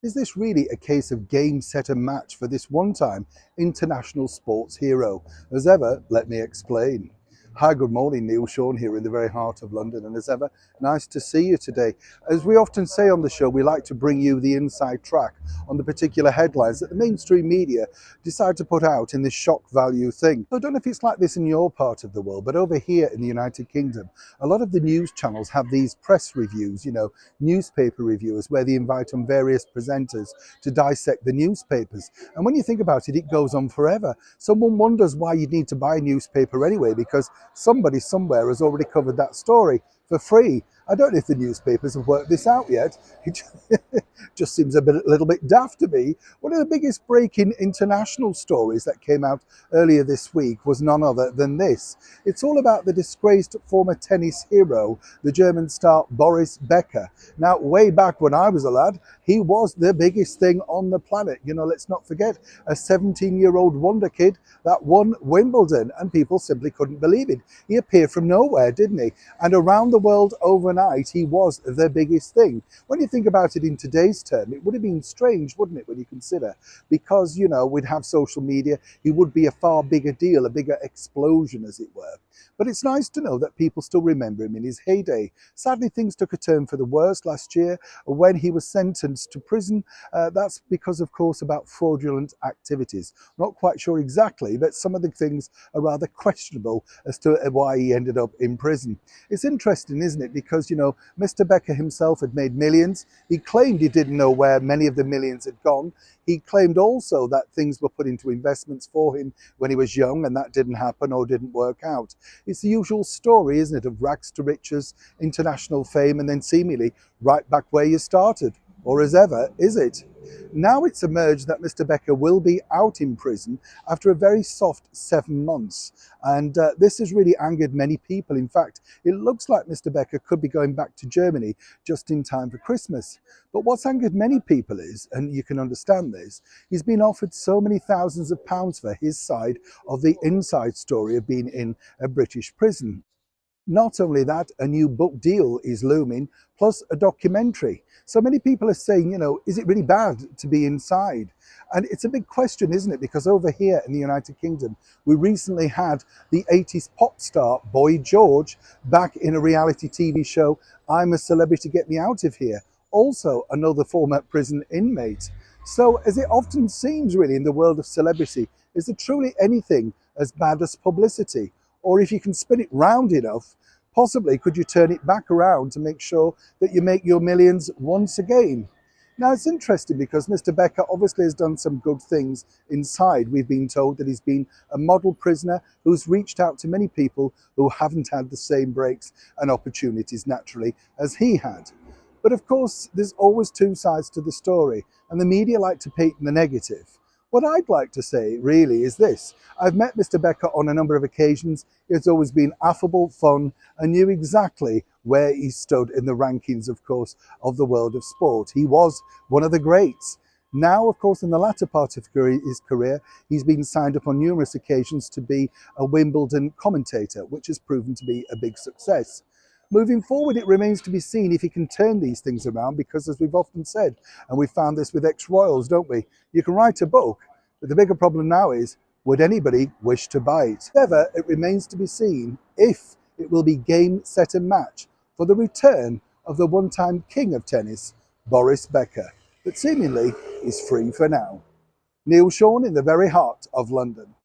Is this really a case of game, set and match for this one-time international sports hero? As ever, let me explain. Hi, good morning, Neil Sean here in the very heart of London, and as ever, nice to see you today. As we often say on the show, we like to bring you the inside track on the particular headlines that the mainstream media decide to put out in this shock value thing. I don't know if it's like this in your part of the world, but over here in the United Kingdom, a lot of the news channels have these press reviews, newspaper reviewers, where they invite on various presenters to dissect the newspapers. And when you think about it, it goes on forever. Someone wonders why you need to buy a newspaper anyway, because somebody somewhere has already covered that story for free. I don't know if the newspapers have worked this out yet. It just seems a little bit daft to me. One of the biggest breaking international stories that came out earlier this week was none other than this. It's all about the disgraced former tennis hero, the German star Boris Becker. Now, way back when I was a lad, he was the biggest thing on the planet. Let's not forget, a 17-year-old wonder kid that won Wimbledon, and people simply couldn't believe it. He appeared from nowhere, didn't he? And around the world overnight, he was the biggest thing. When you think about it in today's term, it would have been strange, wouldn't it, when you consider? Because, we'd have social media, he would be a far bigger deal, a bigger explosion, as it were. But it's nice to know that people still remember him in his heyday. Sadly, things took a turn for the worse last year when he was sentenced to prison. That's because, of course, about fraudulent activities. Not quite sure exactly, but some of the things are rather questionable as to why he ended up in prison. It's interesting, isn't it? Because, Mr. Becker himself had made millions. He claimed he didn't know where many of the millions had gone. He claimed also that things were put into investments for him when he was young, and that didn't happen or didn't work out. It's the usual story, isn't it, of rags to riches, international fame, and then seemingly right back where you started. Or as ever, is it? Now it's emerged that Mr. Becker will be out in prison after a very soft 7 months. And this has really angered many people. In fact, it looks like Mr. Becker could be going back to Germany just in time for Christmas. But what's angered many people is, and you can understand this, he's been offered so many thousands of pounds for his side of the inside story of being in a British prison. Not only that, a new book deal is looming, plus a documentary. So many people are saying, is it really bad to be inside? And it's a big question, isn't it? Because over here in the United Kingdom, we recently had the 80s pop star Boy George back in a reality TV show, I'm a Celebrity, Get Me Out of Here. Also another former prison inmate. So as it often seems really in the world of celebrity, is there truly anything as bad as publicity? Or if you can spin it round enough, possibly could you turn it back around to make sure that you make your millions once again? Now, it's interesting because Mr. Becker obviously has done some good things inside. We've been told that he's been a model prisoner who's reached out to many people who haven't had the same breaks and opportunities naturally as he had. But of course, there's always two sides to the story, and the media like to paint the negative. What I'd like to say really is this. I've met Mr. Becker on a number of occasions. It's always been affable, fun, and knew exactly where he stood in the rankings, of course, of the world of sport. He was one of the greats. Now, of course, in the latter part of his career, he's been signed up on numerous occasions to be a Wimbledon commentator, which has proven to be a big success. Moving forward, it remains to be seen if he can turn these things around, because as we've often said, and we found this with ex-royals, don't we? You can write a book, but the bigger problem now is, would anybody wish to buy it? However, it remains to be seen if it will be game, set and match for the return of the one-time king of tennis, Boris Becker, that seemingly is free for now. Neil Sean in the very heart of London.